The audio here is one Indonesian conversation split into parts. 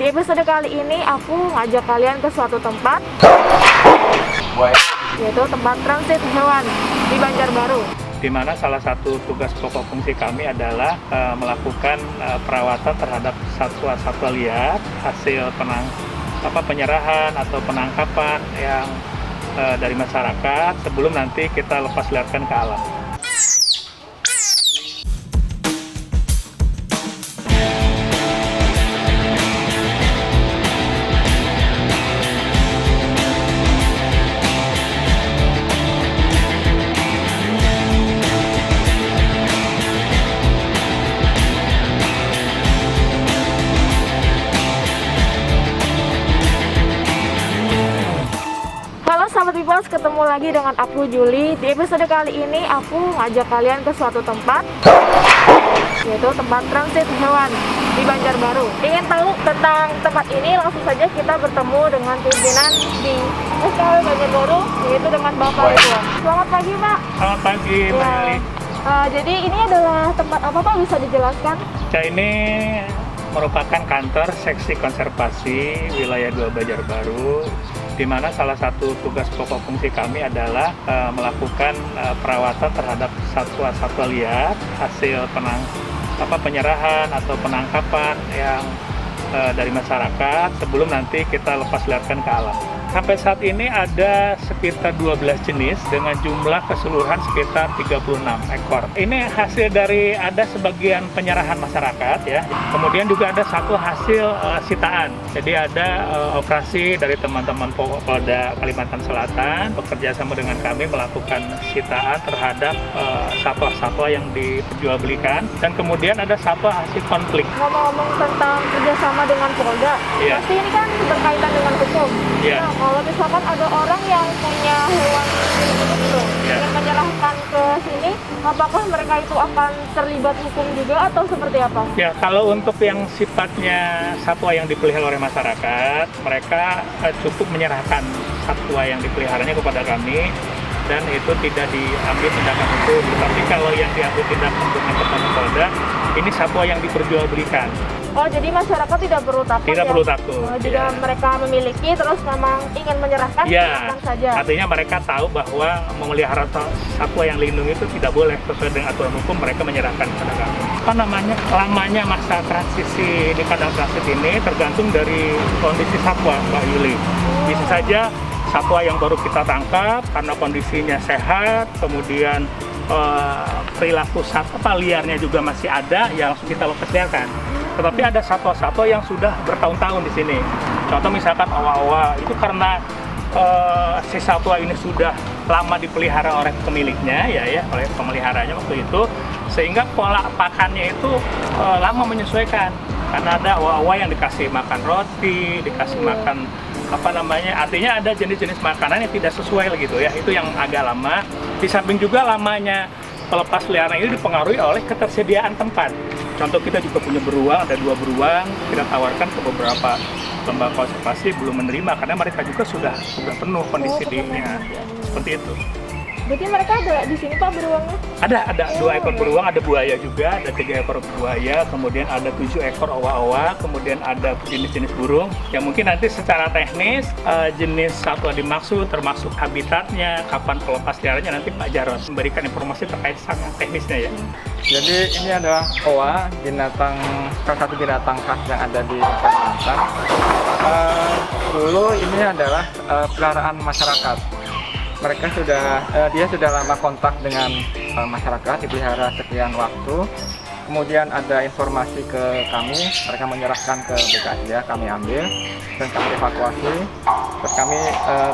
Di episode kali ini aku ngajak kalian ke suatu tempat, yaitu tempat transit hewan di Banjarbaru. Di mana salah satu tugas pokok fungsi kami adalah melakukan perawatan terhadap satwa-satwa liar hasil penyerahan atau penangkapan yang dari masyarakat sebelum nanti kita lepas liarkan ke alam. Sahabat Bipos, ketemu lagi dengan aku Juli. Di episode kali ini aku ngajak kalian ke suatu tempat, yaitu tempat transit hewan di Banjarbaru. Ingin tahu tentang tempat ini, langsung saja kita bertemu dengan pimpinan di SKW Banjarbaru, yaitu dengan Bapak Ridwan. Selamat pagi, Pak. Selamat pagi, Mbak Lili. Jadi ini adalah tempat apa, Pak? Bisa dijelaskan? Ini merupakan kantor seksi konservasi wilayah 2 Banjarbaru, di mana salah satu tugas pokok fungsi kami adalah melakukan perawatan terhadap satwa-satwa liar hasil penyerahan atau penangkapan yang dari masyarakat sebelum nanti kita lepas liarkan ke alam. Sampai saat ini ada sekitar 12 jenis dengan jumlah keseluruhan sekitar 36 ekor. Ini hasil dari ada sebagian penyerahan masyarakat ya. Kemudian juga ada satu hasil sitaan. Jadi ada operasi dari teman-teman Polda Kalimantan Selatan bekerja sama dengan kami melakukan sitaan terhadap satwa-satwa yang diperjualbelikan, dan kemudian ada satwa hasil konflik. Ngomong-ngomong tentang kerjasama dengan Polda, pasti ini kan berkaitan dengan hukum. Nah, kalau misalkan ada orang yang punya hewan itu ingin menyerahkan ke sini, apakah mereka itu akan terlibat hukum juga atau seperti apa? Ya, kalau untuk yang sifatnya satwa yang dipelihara oleh masyarakat, mereka cukup menyerahkan satwa yang dipeliharanya kepada kami dan itu tidak diambil tindakan hukum. Tetapi kalau yang diambil tindakan dengan kepada Polda, ini satwa yang diperjualbelikan. Oh, jadi masyarakat tidak perlu takut. Tidak perlu takut. Jika mereka memiliki terus memang ingin menyerahkan, silakan saja. Artinya mereka tahu bahwa memelihara satwa yang dilindungi itu tidak boleh, sesuai dengan aturan hukum mereka menyerahkan kepada kami. Lamanya masa transisi di kandang transit ini tergantung dari kondisi satwa, Mbak Yuli. Bisa saja satwa yang baru kita tangkap karena kondisinya sehat, kemudian perilaku satwa liarnya juga masih ada, yang langsung kita lepas liarkan. Tetapi ada satwa-satwa yang sudah bertahun-tahun di sini. Contoh misalkan owa-owa, itu karena si satwa ini sudah lama dipelihara oleh pemiliknya, oleh pemeliharanya waktu itu, sehingga pola pakannya itu lama menyesuaikan. Karena ada owa-owa yang dikasih makan roti, dikasih makan artinya ada jenis-jenis makanan yang tidak sesuai gitu ya. Itu yang agak lama. Di samping juga lamanya pelepas liaran ini dipengaruhi oleh ketersediaan tempat. Contoh, kita juga punya beruang, ada 2 beruang, kita tawarkan ke beberapa lembaga konservasi, belum menerima karena mereka juga sudah penuh kondisi seperti itu. Berarti mereka ada di sini, Pak, beruangnya? Ada 2 ekor beruang, ada buaya juga, ada 3 ekor buaya, kemudian ada 7 ekor owa-owa, kemudian ada jenis-jenis burung yang mungkin nanti secara teknis jenis satwa dimaksud, termasuk habitatnya, kapan pelepas liarannya, nanti Pak Jarod memberikan informasi terkait sangat teknisnya ya. Jadi ini adalah owa, salah satu binatang khas yang ada di Kalimantan. Dulu ini adalah peliharaan masyarakat. Dia sudah lama kontak dengan masyarakat, dipelihara sekian waktu. Kemudian ada informasi ke kami, mereka menyerahkan ke BKSDA, kami ambil dan kami evakuasi, terus kami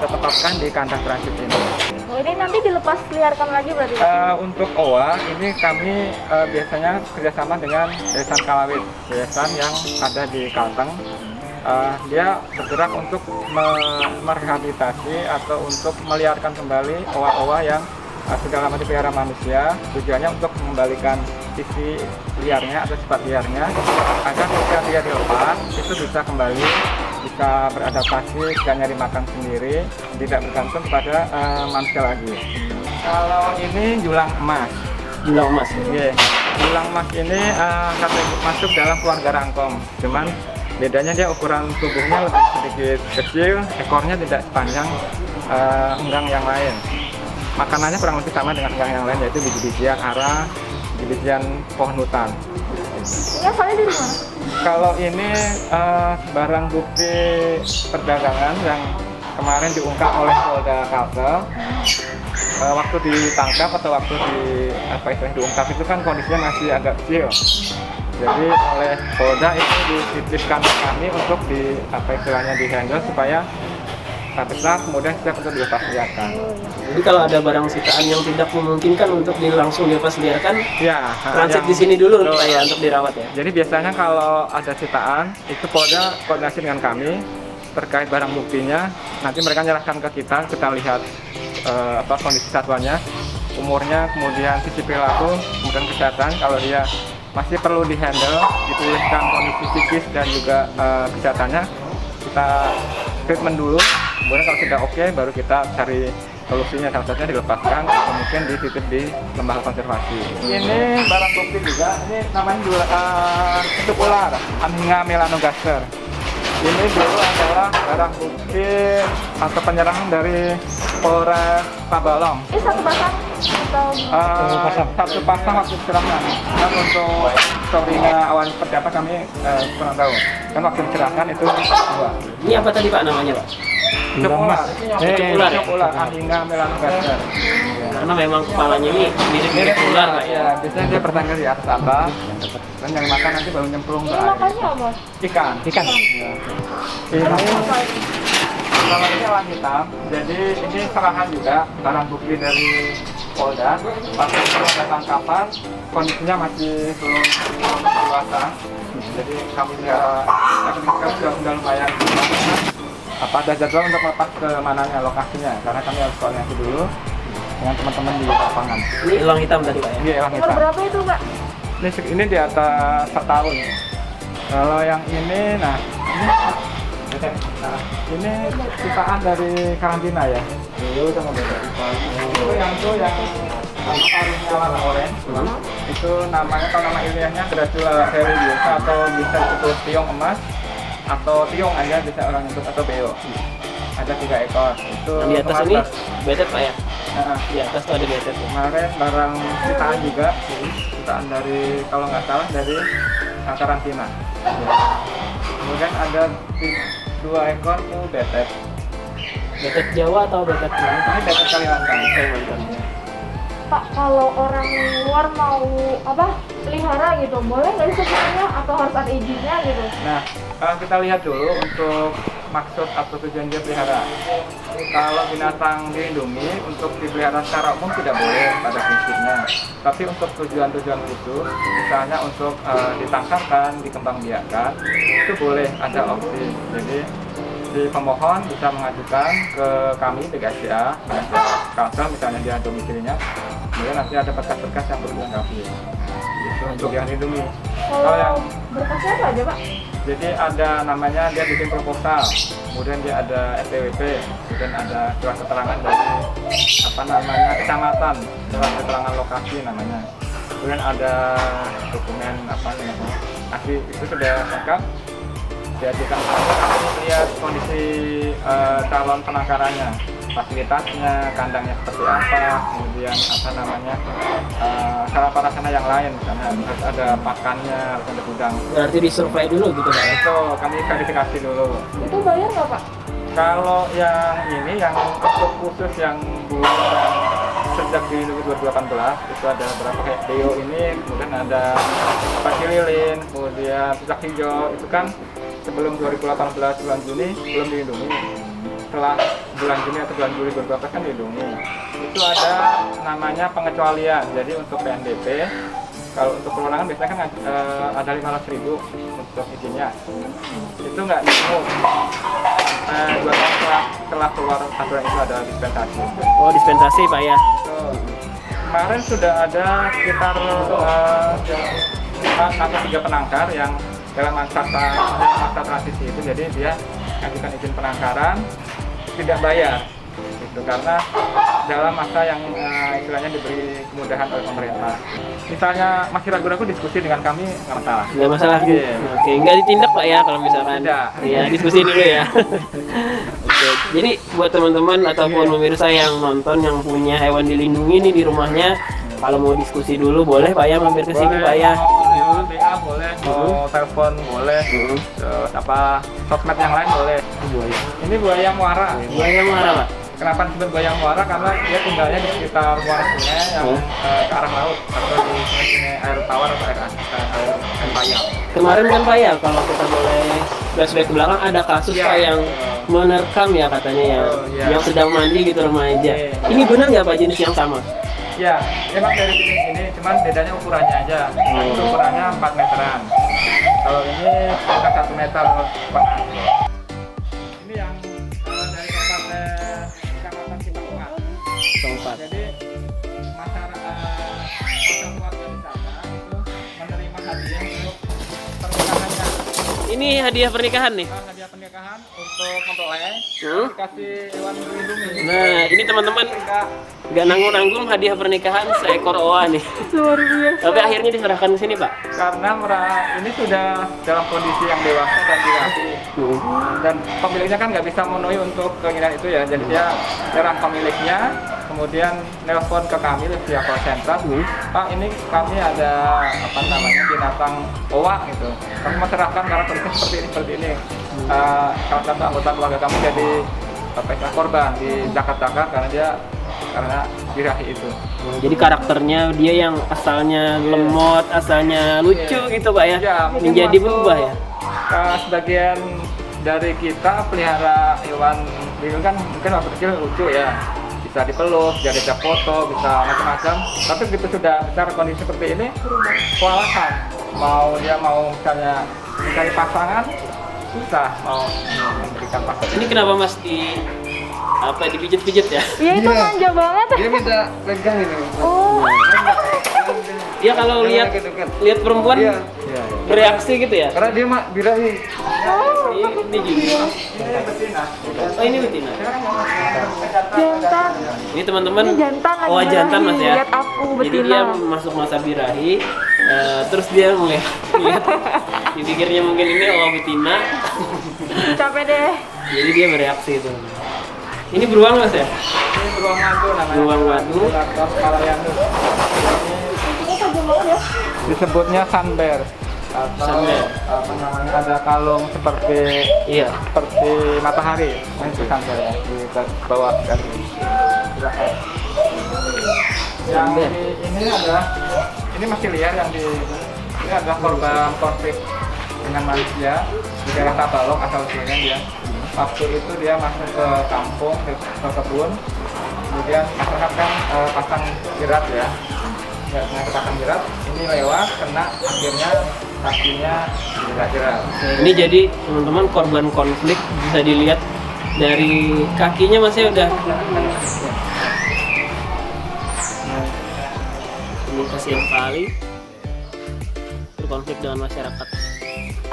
tetapkan di kandang transit ini. Oh, ini nanti dilepas liarkan lagi berarti? Untuk owa, ini kami biasanya kerjasama dengan Yayasan Kalawit, yayasan yang ada di Kalteng. Dia bergerak untuk merehabilitasi atau untuk meliarkan kembali owa-owa yang sudah lama dipelihara manusia. Tujuannya untuk mengembalikan sisi liarnya atau sifat liarnya agar ketika dia dilepas itu bisa kembali, bisa beradaptasi, bisa nyari makan sendiri, tidak bergantung kepada manusia lagi. Kalau ini julang emas. Julang emas. Julang emas ini masuk dalam keluarga rangkong. Cuman Bedanya dia ukuran tubuhnya lebih sedikit kecil, ekornya tidak sepanjang enggang yang lain. Makanannya kurang lebih sama dengan enggang yang lain, yaitu biji-bijian ara, biji-bijian pohon hutan. Ini asalnya dari mana? Kalau ini barang bukti perdagangan yang kemarin diungkap oleh Polda Kalsel. Waktu ditangkap atau waktu diungkap itu kan kondisinya masih agak kecil. Jadi oleh Polda itu dititipkan ke kami untuk di-handle supaya besar, kemudian siap untuk dilepas liarkan. Jadi kalau ada barang sitaan yang tidak memungkinkan untuk langsung dilepas liarkan, Ya, transit di sini dulu Pak ya untuk dirawat ya. Jadi biasanya kalau ada sitaan, itu Polda koordinasi dengan kami terkait barang buktinya. Nanti mereka menyerahkan ke kita lihat kondisi satuannya, umurnya, kemudian sisi perilaku, kemudian kesehatan. Kalau dia masih perlu di-handle, dituliskan kondisi psikis dan juga kesehatannya, kita treatment dulu. Kemudian kalau sudah oke, baru kita cari solusinya, salah satunya dilepaskan atau mungkin dititip di lembaga konservasi. Ini barang bukti juga, ini namanya untuk ular, Amhinga melanogaster. Ini dulu adalah barang bukti atau penyerahan dari Polres Tabalong. Ini satu pasang atau Satu pasang waktu diserahkan. Dan untuk story-nya awal seperti apa kami kurang tahu. Kan waktu diserahkan itu dua. Ini apa tadi Pak namanya Pak? Cuk ular. ular ya? Cuk ular, Amhinga melanogaster. Karena memang kepalanya ini mirip-mirip ular Pak ya. Ya, biasanya dia bertengger di atas atas. Dan yang makan nanti baru nyemplung ke ini air. makannya apa? Ikan. Ya. Ini kalau ini hewan hitam, jadi ini serahan juga barang bukti dari Polda. Waktu ada tangkapan, kondisinya masih belum dewasa. Jadi kami sudah lumayan. Ada jadwal untuk melepas ke mananya lokasinya, karena kami harus koordinasi dulu dengan teman-teman di lapangan. Ini elang hitam tadi Pak ya. Ini elang Umur hitam. berapa itu, Mbak? Ini di atas setahun. Kalau yang ini, ini sisaan dari karantina ya. Dulu sama beda. Itu yang paruhnya warna orange. Itu namanya, kalau nama ilmiahnya Dracula herudiosa atau bisa disebut tiong emas atau tiong aja bisa orang nyebut, atau beo. Ada 3 ekor. Itu Yang di atas ini betet Pak ya. Nah, Di atas tuh ada betet ya. kemarin barang sitaan juga, sitaan dari, kalau nggak salah dari karantina. Ya. Kemudian ada 2 ekor tuh betet. Betet Jawa atau betet Ini betet Kalimantan. Pak, kalau orang luar mau pelihara gitu, boleh nggak sih sebenarnya atau harus ada izinnya gitu? Nah, kita lihat dulu untuk maksud atau tujuan dia pelihara. Kalau binatang dilindungi untuk dipelihara secara umum tidak boleh pada prinsipnya. Tapi untuk tujuan-tujuan khusus, misalnya untuk ditangkarkan, dikembangbiakan, itu boleh, ada opsi. Jadi si pemohon bisa mengajukan ke kami BKSDA, Kalsel misalnya dia domisilinya, kemudian nanti ada berkas-berkas yang perlu dilengkapi. Itu untuk yang dilindungi. Kalau yang Berkasnya apa aja, Pak? jadi ada namanya, dia bikin proposal, kemudian dia ada SPWP, kemudian ada surat keterangan dari kecamatan, surat keterangan lokasi namanya. Kemudian ada dokumen asli, itu sudah lengkap. Diajukan kami lihat kondisi calon penangkarannya, fasilitasnya, kandangnya seperti apa, kemudian sarana prasarana yang lain, misalnya harus ada pakannya, harus ada gudang. Berarti disurvey dulu gitu Pak ya. Itu kami verifikasi dulu. Itu bayar nggak, Pak? Kalau yang ini, yang untuk khusus yang bulan sejak di 2018 itu ada berapa, kayak Deo ini, kemudian ada pagi lilin, kemudian puncak hijau, itu kan sebelum 2018 bulan Juni belum dilindungi. Setelah bulan Juni atau bulan Juli 2018 kan dilindungi. Itu ada namanya pengecualian. Jadi untuk PNBP, kalau untuk perundangan biasanya kan ada 500.000 untuk izinnya. Itu nggak nyamuk. 2 tahun setelah keluar aturan itu ada dispensasi. Oh dispensasi Pak ya. Kemarin sudah ada sekitar 3 penangkar yang dalam masa transisi itu, jadi dia mengajukan izin penangkaran tidak bayar. Itu karena dalam masa yang istilahnya diberi kemudahan oleh pemerintah. Misalnya masih ragu-ragu, diskusi dengan kami nggak masalah. Nggak masalah. Oke. Oke, nggak ditindak Pak ya kalau misalkan. Tidak. Iya, diskusi dulu ya. Oke, jadi buat teman-teman ataupun pemirsa yang nonton yang punya hewan dilindungi nih di rumahnya, kalau mau diskusi dulu boleh Pak ya, mampir ke sini Pak ya. Mau WA boleh, mau telepon boleh, terus apa sosmed yang lain boleh. Ini buaya muara. Buaya muara Pak. Kenapa disebut buaya muara? Karena dia tinggalnya di sekitar muara sungai yang ke arah laut atau di sungai air tawar atau air payau. Kemarin kan Pak ya, kalau kita boleh flashback ke belakang, ada kasus Iya. Pak yang menerkam ya katanya ya, Iya. yang sedang mandi gitu remaja. Iya. Ini benar nggak Pak jenis yang sama? Ya, memang dari jenis ini, cuman bedanya ukurannya aja. Itu ukurannya 4 meteran. Kalau ini sekitar 1 meter setengah. Ini yang dari Kabupaten Cipakuan. Tempat. Jadi masyarakat warga di sana itu menerima hadiah untuk pernikahannya. Ini hadiah pernikahan nih. Hadiah pernikahan untuk mempelai dikasih hewan dilindungi. Nah, ini teman-teman Mereka nggak nanggung-nanggung hadiah pernikahan seekor oa nih. Luar biasa. Tapi akhirnya diserahkan di sini Pak. karena ini sudah dalam kondisi yang dewasa dan dirapi, dan pemiliknya kan nggak bisa memenuhi untuk keinginan itu ya, jadi dia nyerah pemiliknya, kemudian nelpon ke kami di pihak call center, Pak ini kami ada apa namanya binatang owa gitu, kami mau serahkan karena kondisi seperti ini. Salah satu anggota keluarga kami jadi korban di Dakar karena birahi itu. Jadi karakternya dia yang asalnya lemot, asalnya lucu gitu Pak ya, Ya, mungkin menjadi masuk, berubah ya. Sebagian dari kita pelihara hewan bingung kan mungkin waktu kecil lucu ya, bisa dipeluk, bisa diajak foto, bisa macam-macam. Tapi begitu sudah secara kondisi seperti ini, kewalahan. Dia mau misalnya mencari pasangan, susah mau memberikan pasangan. Ini kenapa Mas dipijit-pijit ya? Iya itu manja banget. Dia minta pegang ini. Oh, Dia kalau lihat perempuan Iya. bereaksi gitu ya. Karena dia mah birahi. Ini juga. Oh ini betina. jantan. Ini teman-teman. Ini jantan lagi Oh jantan Mas ya. Lihat aku Jadi betina. dia masuk masa birahi, terus dia ngeliat, dipikirnya mungkin ini betina, Capek deh. jadi dia bereaksi itu. Ini beruang Mas ya? Ini beruang madu namanya. Beruang madu. Atau Malayanus. Disebutnya sunbear atau Sunbear. apa namanya, ada kalung seperti Iya. matahari. Nah, itu sunbear ya di bawah dari belakang. Yang ini masih liar, ini adalah korban konflik dengan manusia di daerah Tabalong asal usulnya dia. Waktu itu dia masuk ke kampung, ke kebun, kemudian masyarakat kan pasang jerat ya, pasang jerat, ini lewat, kena, akhirnya kakinya jerat. Ini jadi teman-teman korban konflik bisa dilihat dari kakinya Mas ya udah. Ini kasihan sekali berkonflik dengan masyarakat.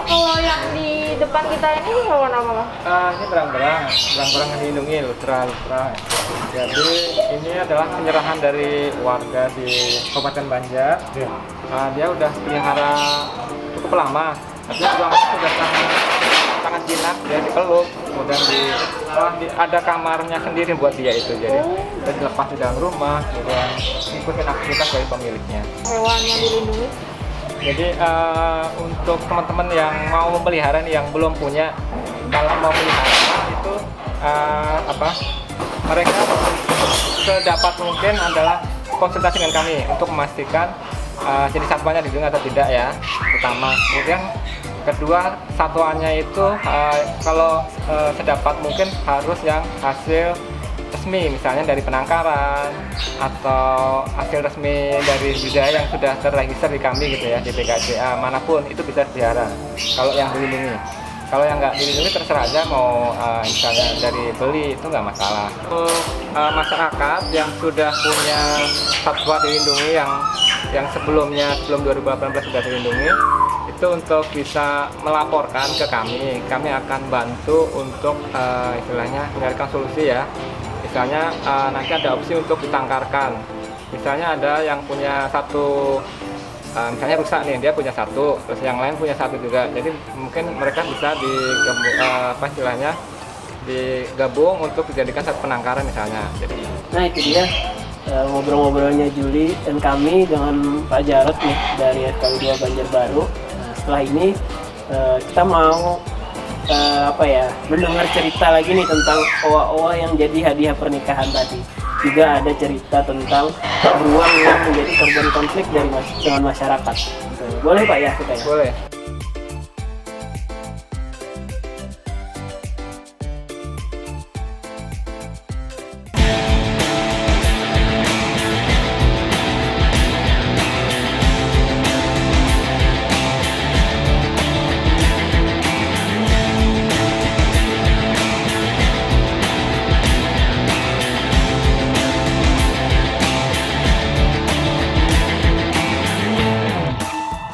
Kalau yang di depan kita ini hewan apa Bang? Ini berang-berang yang dilindungi, lustra. Jadi ini adalah penyerahan dari warga di Kabupaten Banjar. Dia udah pelihara cukup lama, tapi berang sudah sangat jinak, dia dipeluk, kemudian ada kamarnya sendiri buat dia itu, jadi dia dilepas di dalam rumah, kemudian ikutin aktivitas dari pemiliknya. Hewan yang dilindungi. Jadi untuk teman-teman yang mau memelihara nih, yang belum punya, kalau mau pelihara itu mereka sedapat mungkin adalah konsultasi dengan kami untuk memastikan jenis satwanya dilindungi atau tidak ya, pertama. Kemudian kedua, satwanya itu kalau sedapat mungkin harus yang hasil resmi, misalnya dari penangkaran atau hasil resmi dari budidaya yang sudah terregister di kami gitu ya, di BKCA manapun itu bisa dipelihara kalau yang dilindungi. Kalau yang nggak dilindungi terserah aja, mau misalnya dari beli itu nggak masalah. Untuk masyarakat yang sudah punya satwa dilindungi yang sebelum 2018 sudah dilindungi, itu untuk bisa melaporkan ke kami akan bantu untuk istilahnya mencarikan solusi ya. misalnya nanti ada opsi untuk ditangkarkan. Misalnya ada yang punya satu, misalnya rusak nih, dia punya satu, terus yang lain punya satu juga. Jadi mungkin mereka bisa digabung untuk dijadikan satu penangkaran misalnya. Jadi, Nah itu dia ngobrol-ngobrolnya Juli dan kami dengan Pak Jarod nih dari FKW 2 Banjarbaru. Nah, setelah ini kita mau mendengar cerita lagi nih tentang owa-owa yang jadi hadiah pernikahan tadi. Juga ada cerita tentang beruang yang menjadi korban konflik dengan masyarakat. Boleh Pak ya kita ya? boleh.